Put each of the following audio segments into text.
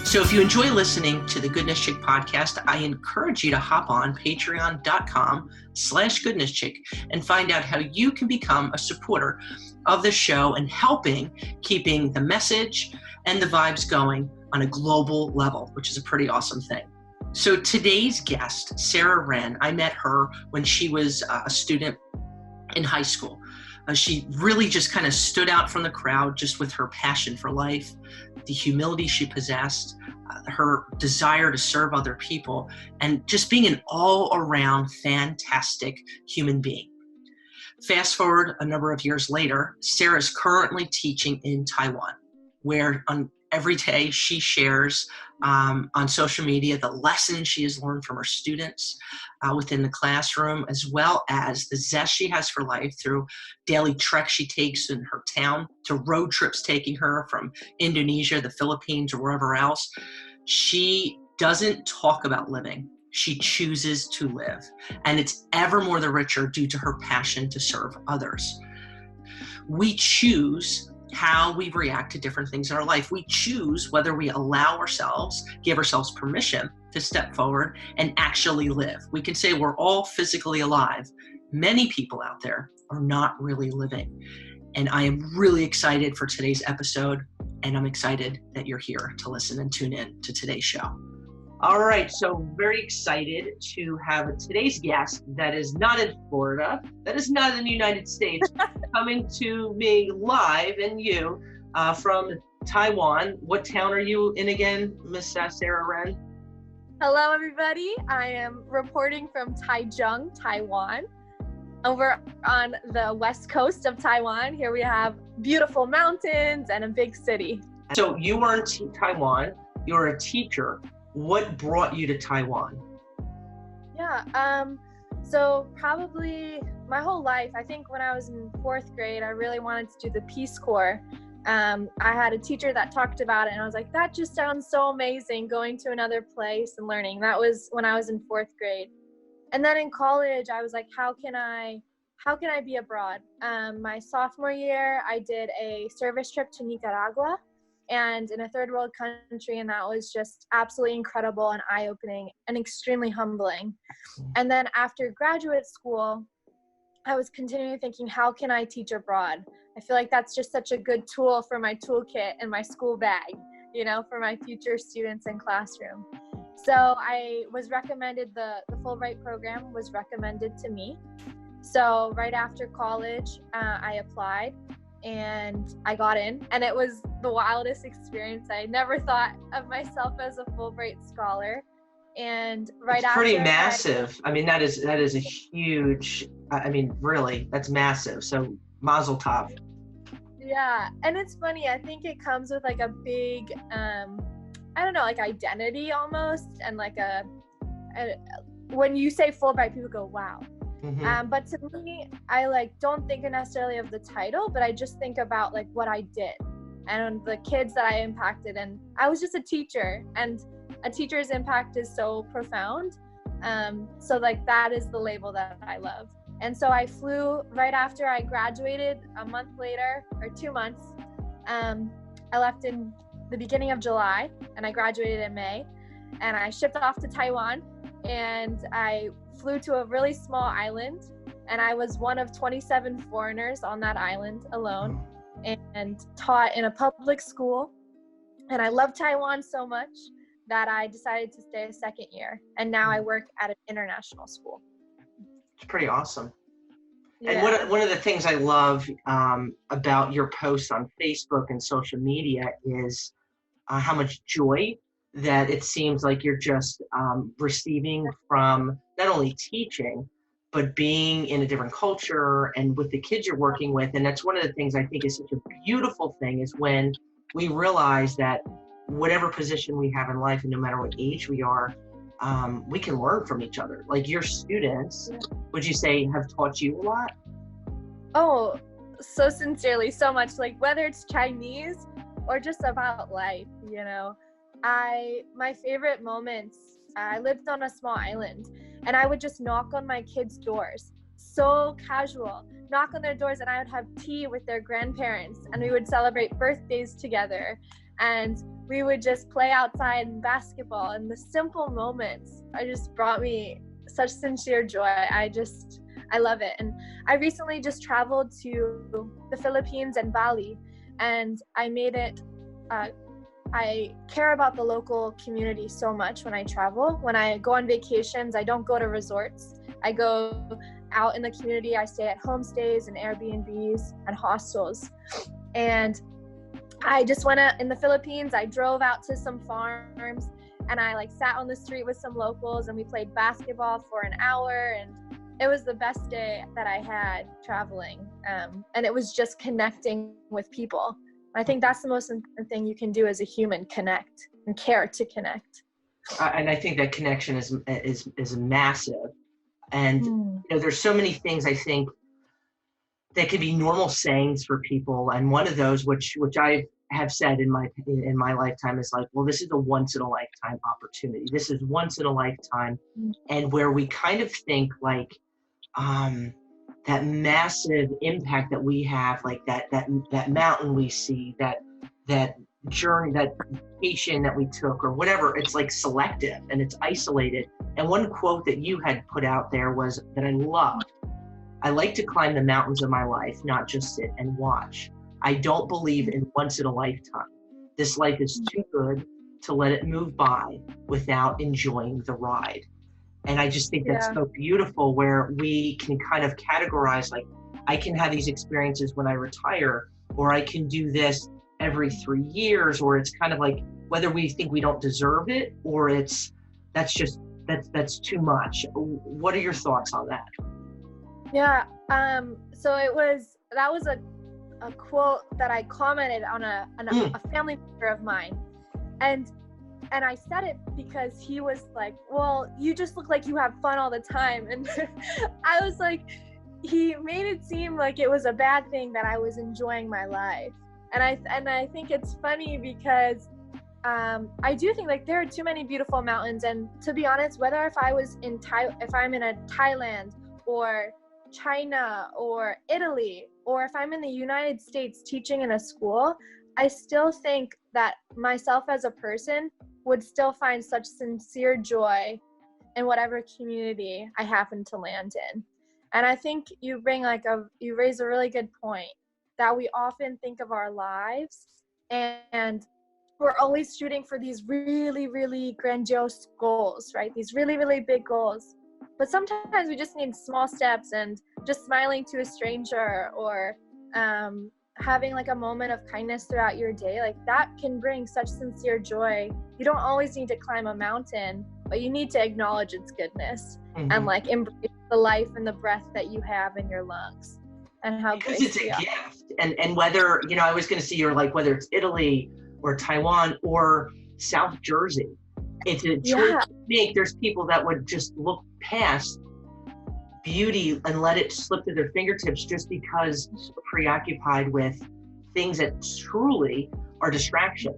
So if you enjoy listening to the Goodness Chick podcast, I encourage you to hop on patreon.com/goodnesschick and find out how you can become a supporter of the show and helping keeping the message and the vibes going on a global level, which is a pretty awesome thing. So today's guest, Sarah Wren, I met her when she was a student in high school. She really just kind of stood out from the crowd just with her passion for life, the humility she possessed, her desire to serve other people, and just being an all-around fantastic human being. Fast forward a number of years later, Sarah is currently teaching in Taiwan, where on every day she shares on social media the lessons she has learned from her students within the classroom, as well as the zest she has for life through daily treks she takes in her town, to road trips taking her from Indonesia, the Philippines, or wherever else. She doesn't talk about living. She chooses to live. And it's ever more the richer due to her passion to serve others. We choose how we react to different things in our life. We choose whether we allow ourselves, give ourselves permission to step forward and actually live. We can say we're all physically alive. Many people out there are not really living. And I am really excited for today's episode, and I'm excited that you're here to listen and tune in to today's show. All right, so very excited to have today's guest that is not in Florida, that is not in the United States, coming to me live and you from Taiwan. What town are you in again, Miss Sarah Wren? Hello, everybody. I am reporting from Taichung, Taiwan. Over on the west coast of Taiwan, here we have beautiful mountains and a big city. So you are in Taiwan, you're a teacher. What brought you to Taiwan? Yeah, so probably my whole life, I think when I was in 4th grade, I really wanted to do the Peace Corps. I had a teacher that talked about it, and I was like, that just sounds so amazing, going to another place and learning. That was when I was in 4th grade. And then in college, I was like, how can I be abroad? My sophomore year, I did a service trip to Nicaragua, and in a third world country, and that was just absolutely incredible and eye-opening and extremely humbling. And then after graduate school, I was continuing thinking, how can I teach abroad? I feel like that's just such a good tool for my toolkit and my school bag, you know, for my future students in classroom. So I was recommended, the Fulbright program was recommended to me. So right after college, I applied and I got in, and it was the wildest experience. I never thought of myself as a Fulbright scholar. And right after, it's pretty massive. I mean, that is a huge, I mean, really, that's massive. So mazel tov. Yeah, and it's funny, I think it comes with like a big, I don't know, like identity almost, and like when you say Fulbright, people go, wow. Mm-hmm. But to me, I don't think necessarily of the title, but I just think about like what I did and the kids that I impacted. And I was just a teacher, and a teacher's impact is so profound. So like that is the label that I love. And so I flew right after I graduated, a month later, or 2 months. I left in the beginning of July, and I graduated in May, and I shipped off to Taiwan, and I flew to a really small island, and I was one of 27 foreigners on that island alone, and taught in a public school. And I loved Taiwan so much that I decided to stay a second year, and now I work at an international school. It's pretty awesome. Yeah. And one of the things I love about your posts on Facebook and social media is how much joy that it seems like you're just receiving from not only teaching, but being in a different culture and with the kids you're working with. And that's one of the things I think is such a beautiful thing, is when we realize that whatever position we have in life, and no matter what age we are, we can learn from each other. Like your students, would you say, have taught you a lot? Oh, so sincerely, so much. Like whether it's Chinese or just about life, you know. My favorite moments, I lived on a small island, and I would just knock on my kids' doors, so casual, knock on their doors, and I would have tea with their grandparents, and we would celebrate birthdays together. and we would just play outside in basketball, and the simple moments just brought me such sincere joy. I love it. And I recently just traveled to the Philippines and Bali, and I made it, I care about the local community so much when I travel. When I go on vacations, I don't go to resorts. I go out in the community. I stay at homestays and Airbnbs and hostels. And I just went out in the Philippines. I drove out to some farms, and I sat on the street with some locals, and we played basketball for an hour, and it was the best day that I had traveling. And it was just connecting with people. I think that's the most important thing you can do as a human, connect and care to connect. And I think that connection is massive. And there's so many things I think that can be normal sayings for people. And one of those, which I have said in my lifetime, is well, this is a once in a lifetime opportunity. This is once in a lifetime. And where we kind of think that massive impact that we have, that mountain we see, that journey, that vacation that we took or whatever, it's selective and it's isolated. And one quote that you had put out there was that I loved: I like to climb the mountains of my life, not just sit and watch. I don't believe in once in a lifetime. This life is too good to let it move by without enjoying the ride. And I just think that's so beautiful, where we can kind of categorize, I can have these experiences when I retire, or I can do this every 3 years, or it's kind of whether we think we don't deserve it, or that's that's too much. What are your thoughts on that? Yeah. So that was a quote that I commented on a family member of mine, and I said it because he was well, you just look like you have fun all the time. And I was he made it seem like it was a bad thing that I was enjoying my life. And I think it's funny because I do think there are too many beautiful mountains. And to be honest, whether if I'm in Thailand or China or Italy, or if I'm in the United States teaching in a school, I still think that myself as a person would still find such sincere joy in whatever community I happen to land in. And I think you raise a really good point, that we often think of our lives and we're always shooting for these really, really grandiose goals, right? These really, really big goals. But sometimes we just need small steps, and just smiling to a stranger, or having a moment of kindness throughout your day, that can bring such sincere joy. You don't always need to climb a mountain, but you need to acknowledge its goodness and embrace the life and the breath that you have in your lungs, and how because it's a gift. And whether I was going to see you're whether it's Italy or Taiwan or South Jersey, it's a choice to make. There's people that would just look past beauty and let it slip through their fingertips just because they're preoccupied with things that truly are distraction.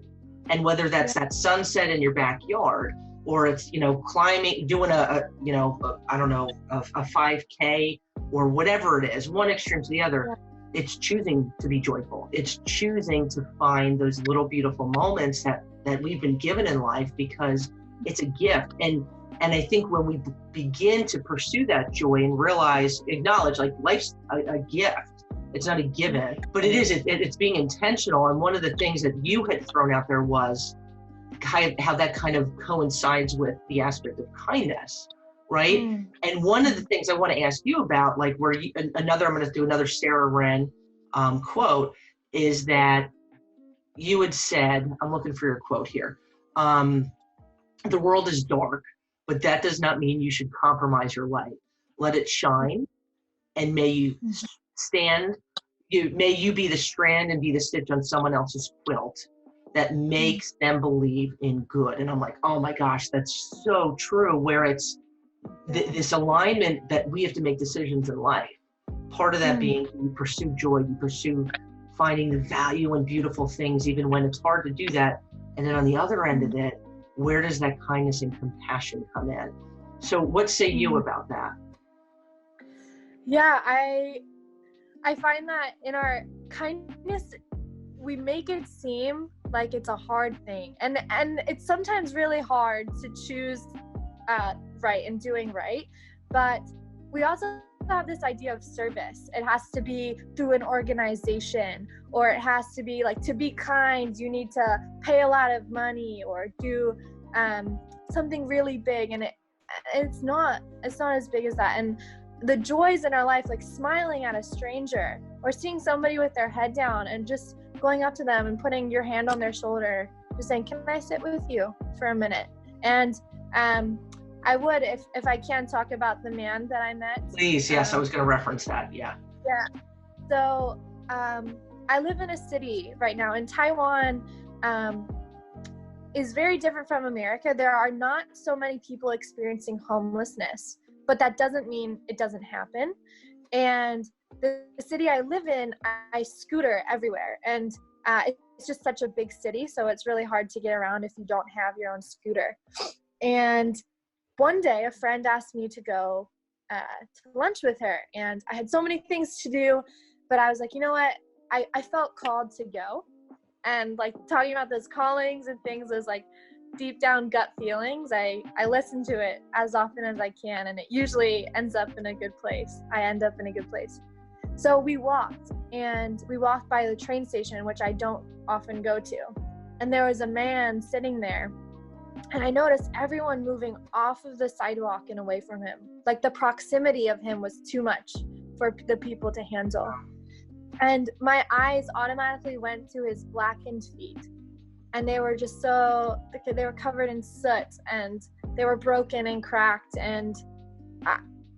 And whether that's that sunset in your backyard, or it's climbing, doing a 5K, or whatever it is, one extreme to the other, it's choosing to be joyful. It's choosing to find those little beautiful moments that we've been given in life, because it's a gift. And I think when we begin to pursue that joy and acknowledge life's a gift, it's not a given, but it's being intentional. And one of the things that you had thrown out there was how that kind of coincides with the aspect of kindness, right? And one of the things I want to ask you about, I'm going to do another Sarah Wren quote, is that you had said, I'm looking for your quote here, the world is dark, but that does not mean you should compromise your light. Let it shine, and may you may you be the strand and be the stitch on someone else's quilt that makes them believe in good. And I'm oh my gosh, that's so true, where it's this alignment that we have to make decisions in life. Part of that being you pursue joy, you pursue finding the value in beautiful things, even when it's hard to do that. And then on the other end of it, where does that kindness and compassion come in? So what say you about that? Yeah, I find that in our kindness, we make it seem like it's a hard thing. And it's sometimes really hard to choose right and doing right. But we also have this idea of service. It has to be through an organization, or it has to be like, to be kind, you need to pay a lot of money or do something really big. And it's not as big as that. And the joys in our life, like smiling at a stranger or seeing somebody with their head down and just going up to them and putting your hand on their shoulder, just saying, can I sit with you for a minute? And I would, if I can, talk about the man that I met. Please, yes, I was going to reference that, yeah. Yeah. So I live in a city right now, and Taiwan is very different from America. There are not so many people experiencing homelessness, but that doesn't mean it doesn't happen. And the city I live in, I scooter everywhere. And it's just such a big city, so it's really hard to get around if you don't have your own scooter. And one day a friend asked me to go to lunch with her, and I had so many things to do, but I was like, you know what, I felt called to go. And like talking about those callings and things is like deep down gut feelings. I listen to it as often as I can, and it usually ends up in a good place. I end up in a good place. So we walked by the train station, which I don't often go to. And there was a man sitting there, and I noticed everyone moving off of the sidewalk and away from him. Like the proximity of him was too much for the people to handle. And my eyes automatically went to his blackened feet. And they were just they were covered in soot, and they were broken and cracked. And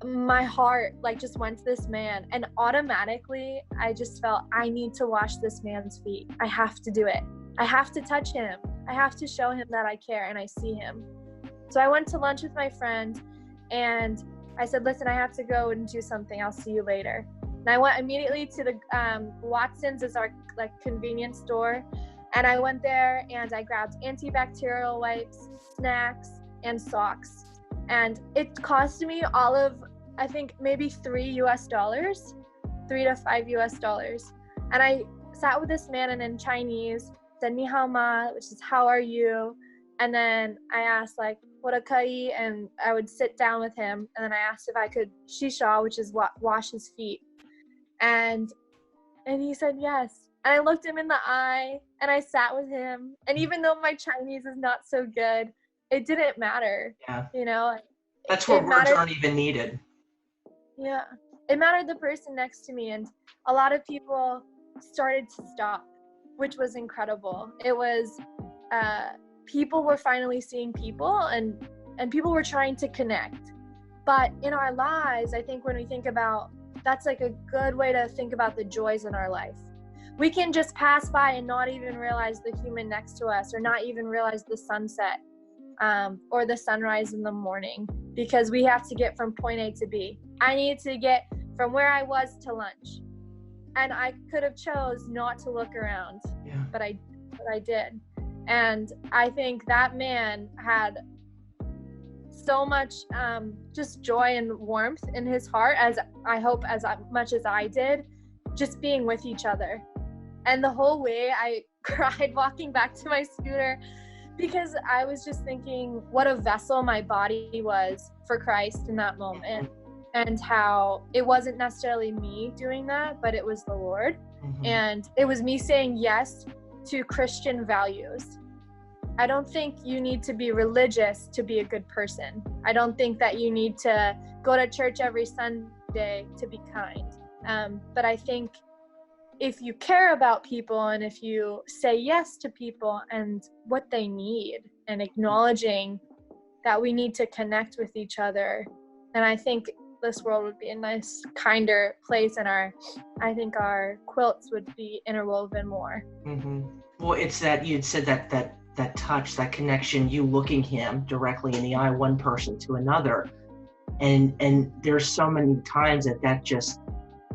my heart like just went to this man. And automatically, I just felt, I need to wash this man's feet. I have to do it. I have to touch him. I have to show him that I care and I see him. So I went to lunch with my friend, and I said, listen, I have to go and do something. I'll see you later. And I went immediately to the Watson's is our like convenience store. And I went there and I grabbed antibacterial wipes, snacks, and socks. And it cost me all of, I think, maybe $3 to $5. And I sat with this man, and in Chinese said, Ni hao ma, which is how are you? And then I asked like, what a kai, and I would sit down with him. And then I asked if I could shisha, which is wash his feet. And he said yes. And I looked him in the eye, and I sat with him. And even though my Chinese is not so good, it didn't matter. Yeah. You know? That's where words aren't even needed. Yeah. It mattered the person next to me. And a lot of people started to stop, which was incredible. It was, people were finally seeing people, and people were trying to connect. But in our lives, I think when we think about, that's like a good way to think about the joys in our life. We can just pass by and not even realize the human next to us, or not even realize the sunset or the sunrise in the morning, because we have to get from point A to B. I need to get from where I was to lunch, and I could have chose not to look around, but I did. And I think that man had so much just joy and warmth in his heart, as I hope as much as I did, just being with each other. And the whole way I cried walking back to my scooter, because I was just thinking what a vessel my body was for Christ in that moment, and how it wasn't necessarily me doing that, but it was the Lord. And it was me saying yes to Christian values. I don't think you need to be religious to be a good person. I don't think that you need to go to church every Sunday to be kind. But I think if you care about people, and if you say yes to people and what they need, and acknowledging that we need to connect with each other, then I think this world would be a nice, kinder place, and I think our quilts would be interwoven more. Well, it's that you'd said that touch, that connection, you looking him directly in the eye, one person to another, and there's so many times that just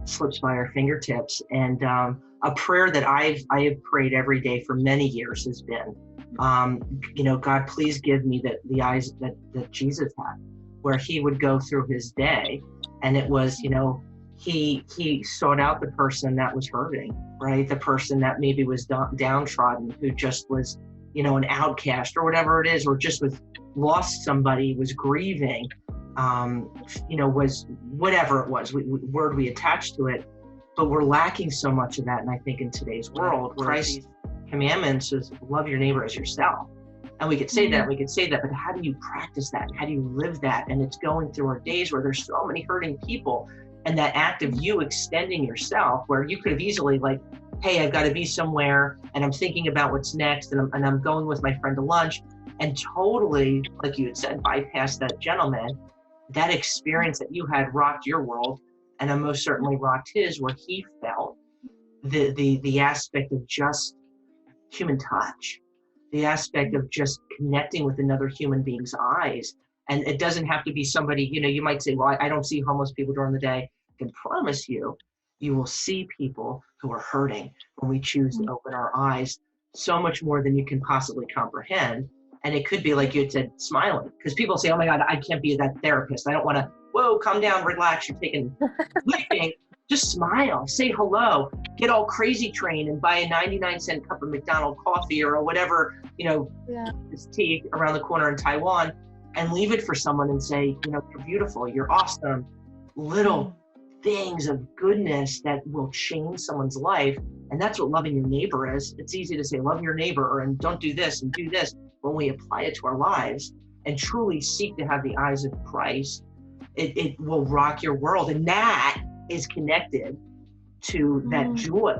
slips by our fingertips. And a prayer that I have prayed every day for many years has been, God, please give me the eyes that Jesus had, where he would go through his day, and it was, he sought out the person that was hurting, right? The person that maybe was downtrodden, who just was, you know, an outcast or whatever it is, or just was lost somebody, was grieving, you know, was whatever it was, word we attached to it. But we're lacking so much of that. And I think in today's world, Christ's commandments is love your neighbor as yourself. And we could say that, but how do you practice that? How do you live that? And it's going through our days where there's so many hurting people, and that act of you extending yourself, where you could have easily like, hey, I've got to be somewhere and I'm thinking about what's next, and I'm going with my friend to lunch, and totally, like you had said, bypass that gentleman. That experience that you had rocked your world, and I most certainly rocked his, where he felt the aspect of just human touch, the aspect of just connecting with another human being's eyes. And it doesn't have to be somebody, you know, you might say, well, I don't see homeless people during the day. I can promise you, you will see people who are hurting when we choose to open our eyes, so much more than you can possibly comprehend. And it could be, like you had said, smiling, because people say, oh my God, I can't be that therapist. I don't want to, whoa, calm down, relax, you're taking sleeping. Just smile, say hello, get all crazy trained and buy a 99-cent cup of McDonald's coffee or whatever, you know, this tea around the corner in Taiwan, and leave it for someone and say, you know, you're beautiful, you're awesome. Little things of goodness that will change someone's life. And that's what loving your neighbor is. It's easy to say, love your neighbor, and don't do this and do this. When we apply it to our lives and truly seek to have the eyes of Christ, it will rock your world. And that is connected to that joy,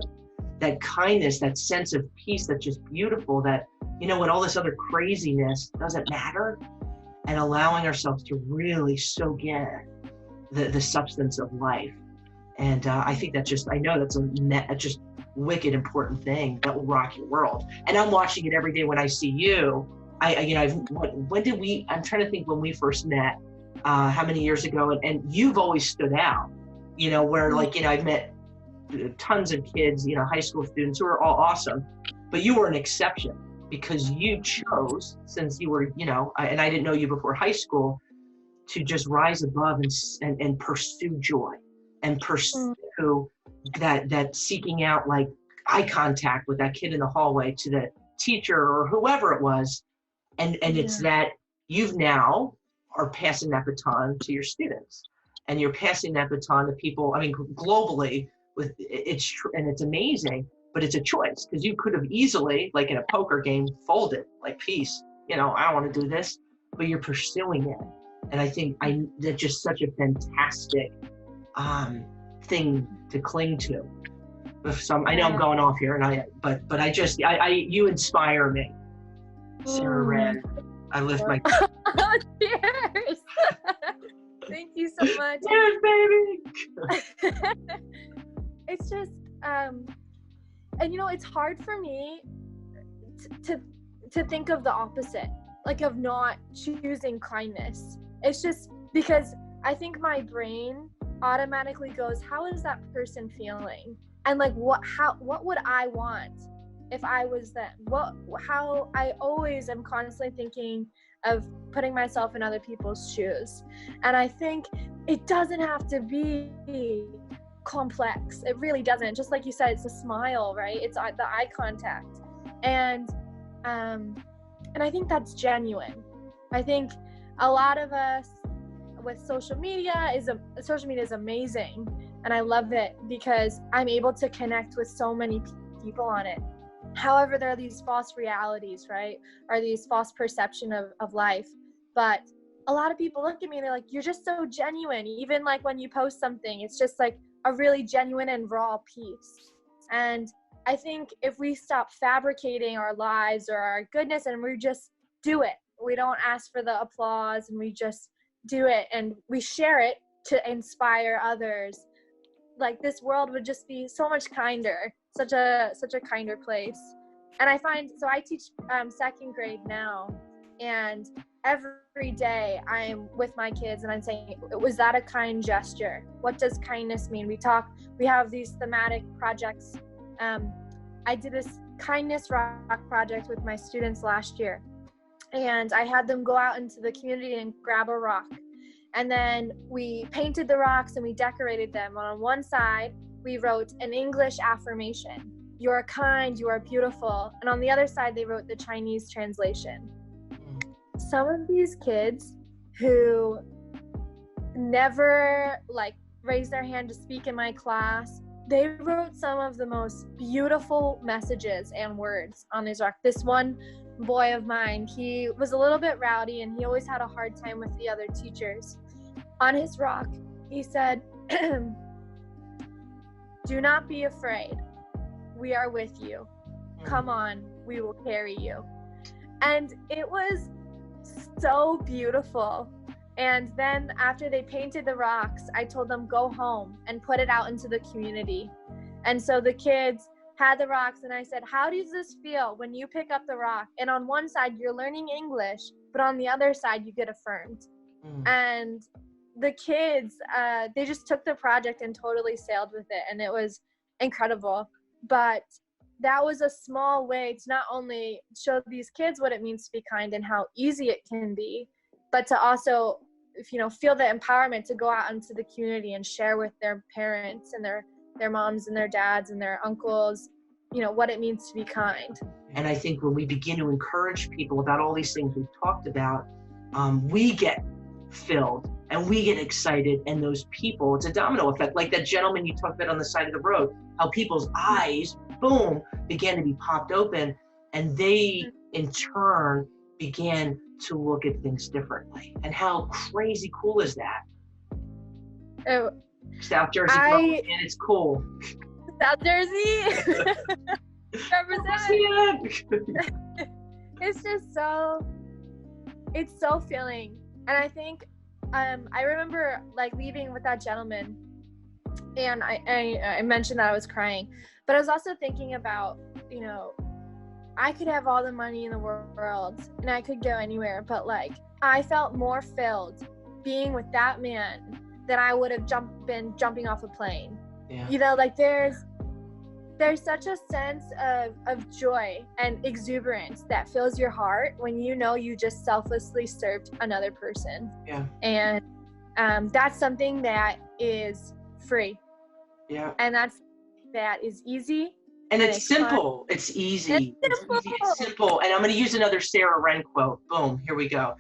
that kindness, that sense of peace that's just beautiful, that, you know, when all this other craziness doesn't matter, and allowing ourselves to really soak in the substance of life. And I think that just, I know that's a just wicked important thing that will rock your world. And I'm watching it every day when I see you. When did we, I'm trying to think when we first met, how many years ago, and you've always stood out, you know, where like, you know, I've met tons of kids, you know, high school students who are all awesome, but you were an exception because you chose, since you were, you know, and I didn't know you before high school, to just rise above and pursue joy and pursue that seeking out, like, eye contact with that kid in the hallway, to the teacher or whoever it was. And it's that you've now are passing that baton to your students, and you're passing that baton to people, I mean, globally, with it's amazing, but it's a choice, because you could have easily, like in a poker game, folded, like, peace, you know, I don't want to do this, but you're pursuing it. And I think that's just such a fantastic thing to cling to. I know I'm going off here, and but you inspire me, Sarah Rand. I lift my cheers. Thank you so much. Cheers, baby. It's just and you know, it's hard for me to think of the opposite, like of not choosing kindness. It's just because I think my brain automatically goes, how is that person feeling? And like, what would I want if I was them? How I always am constantly thinking of putting myself in other people's shoes. And I think it doesn't have to be complex. It really doesn't. Just like you said, it's a smile, right? It's the eye contact. And I think that's genuine. I think a lot of us with social media is amazing, and I love it because I'm able to connect with so many people on it. However, there are these false realities, right? Or these false perception of life. But a lot of people look at me and they're like, you're just so genuine. Even like when you post something, it's just like a really genuine and raw piece. And I think if we stop fabricating our lives or our goodness and we just do it, we don't ask for the applause, and we just do it and we share it to inspire others, like this world would just be so much kinder, such a kinder place. And I find, so I teach second grade now, and every day I'm with my kids and I'm saying, was that a kind gesture? What does kindness mean? We have these thematic projects. I did this kindness rock project with my students last year, and I had them go out into the community and grab a rock And then we painted the rocks and we decorated them. And on one side, we wrote an English affirmation. You are kind, you are beautiful. And on the other side, they wrote the Chinese translation. Some of these kids who never like raised their hand to speak in my class, they wrote some of the most beautiful messages and words on these rocks. This one boy of mine, he was a little bit rowdy and he always had a hard time with the other teachers. On his rock, he said, "Do not be afraid. We are with you. Come on, we will carry you." And it was so beautiful. And then after they painted the rocks, I told them, go home and put it out into the community. And so the kids had the rocks, and I said, how does this feel when you pick up the rock? And on one side, you're learning English, but on the other side, you get affirmed. And the kids, they just took the project and totally sailed with it. And it was incredible. But that was a small way to not only show these kids what it means to be kind and how easy it can be, but to also, feel the empowerment to go out into the community and share with their parents and their moms and their dads and their uncles, what it means to be kind. And I think when we begin to encourage people about all these things we've talked about, we get filled and we get excited, and those people, it's a domino effect. Like that gentleman you talked about on the side of the road, how people's eyes, boom, began to be popped open, and they in turn began to look at things differently. And how crazy cool is that? South Jersey, and it's cool. South Jersey, represent. It's just it's so filling. And I think, I remember like leaving with that gentleman, and I mentioned that I was crying, but I was also thinking about, I could have all the money in the world and I could go anywhere, but like I felt more filled being with that man than I would have been jumping off a plane. Yeah. Like there's such a sense of joy and exuberance that fills your heart when you just selflessly served another person. Yeah. And that's something that is free. Yeah. And that is easy. And it's simple. It's easy. It's simple. And I'm going to use another Sarah Wren quote. Boom. Here we go.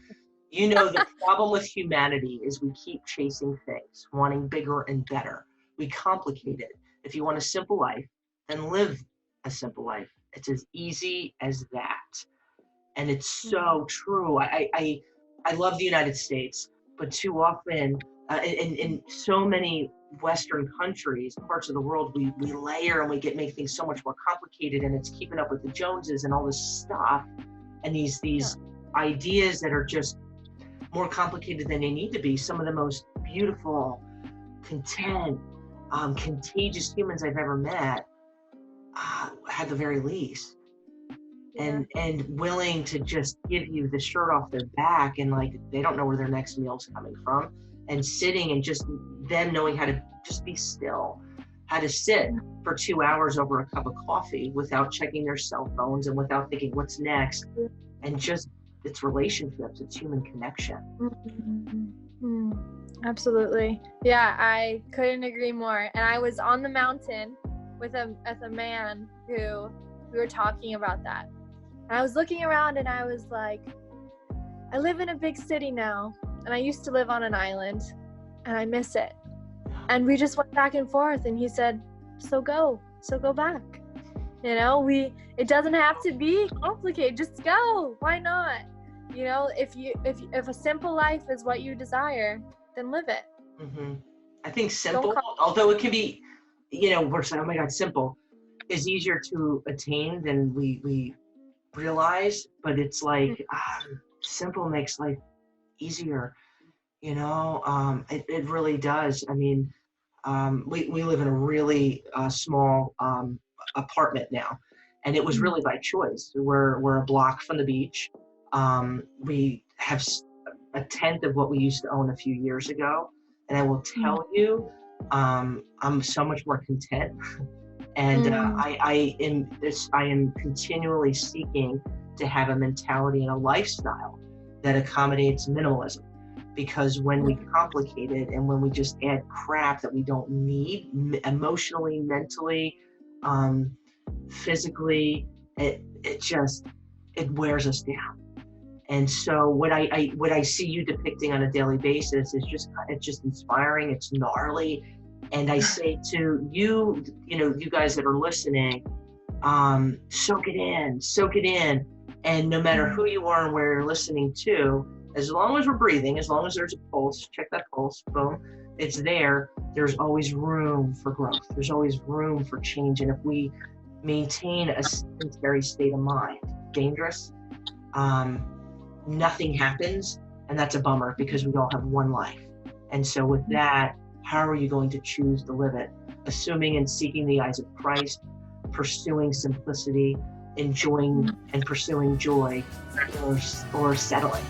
The problem with humanity is we keep chasing things, wanting bigger and better. We complicate it. If you want a simple life, then live a simple life. It's as easy as that. And it's so true. I love the United States, but too often in so many Western countries, parts of the world, we layer and we make things so much more complicated, and it's keeping up with the Joneses and all this stuff, and these ideas that are just more complicated than they need to be. Some of the most beautiful, content, contagious humans I've ever met, at the very least, and willing to just give you the shirt off their back, and like they don't know where their next meal's coming from, and sitting and just them knowing how to just be still, how to sit for 2 hours over a cup of coffee without checking their cell phones and without thinking what's next, and just it's relationships, it's human connection. Absolutely. Yeah, I couldn't agree more. And I was on the mountain with a man who we were talking about that. And I was looking around and I was like, I live in a big city now, and I used to live on an island, and I miss it. And we just went back and forth, and he said, so go back. It doesn't have to be complicated. Just go. Why not? If a simple life is what you desire, then live it. I think simple, although it can be, we're saying, oh my God, simple is easier to attain than we realize, but it's like simple makes life easier. It really does. I mean, we live in a really small apartment now, and it was really by choice. We're a block from the beach. We have a tenth of what we used to own a few years ago, and I will tell you, I'm so much more content, and I am continually seeking to have a mentality and a lifestyle that accommodates minimalism, because when we complicate it and when we just add crap that we don't need emotionally, mentally, physically, it wears us down. And so what I see you depicting on a daily basis is it's just inspiring. It's gnarly. And I say to you, you guys that are listening, soak it in. And no matter who you are and where you're listening to, as long as we're breathing, as long as there's a pulse, check that pulse, boom, it's there. There's always room for growth. There's always room for change. And if we maintain a sedentary state of mind, dangerous, nothing happens, and that's a bummer because we all have one life. And so with that, how are you going to choose to live it? Assuming and seeking the eyes of Christ, pursuing simplicity, enjoying and pursuing joy, or settling.